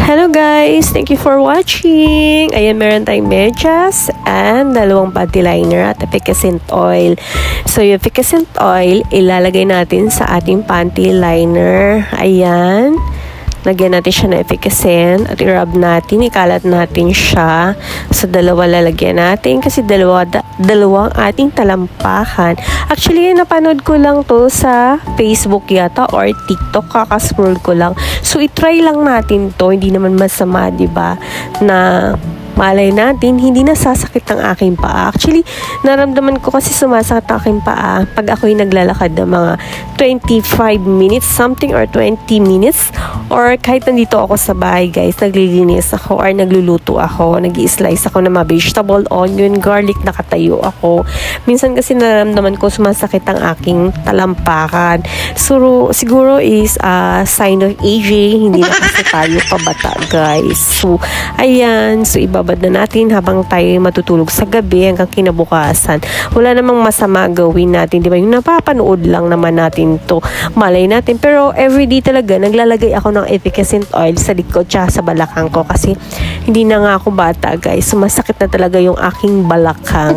Hello guys! Thank you for watching! Ayan, meron tayong medyas and dalawang body liner at efficacent oil. So, yung efficacent oil, ilalagay natin sa ating panty liner. Ayan. Lagyan natin siya ng efficacent at i-rub natin, ikalat natin siya. So, dalawa lalagyan natin kasi dalawang ating talampakan. Actually, napanood ko lang to sa Facebook yata or TikTok, kakascroll ko lang. So, itry lang natin to, hindi naman masama, diba? Na malay natin, hindi nasasakit ang aking paa. Actually, naramdaman ko kasi sumasakit ang aking paa pag ako'y naglalakad ng mga 25 minutes, something or 20 minutes. Or kahit nandito ako sa bahay, guys, naglilinis ako or nagluluto ako, nag-i-slice ako ng mga vegetable, onion, garlic, nakatayo ako. Minsan kasi naramdaman ko sumasakit ang aking talampakan. So, siguro is a sign of aging, hindi na kasi tayo pabata, guys. So, ayan. So, ibabad na natin habang tayo matutulog sa gabi hanggang kinabukasan. Wala namang masama gawin natin, di ba? Yung napapanood lang naman natin to, malay natin. Pero everyday talaga, naglalagay ako ng efficacent oil sa likod tsaka sa balakang ko kasi hindi na nga ako bata, guys. Sumasakit na talaga yung aking balakang.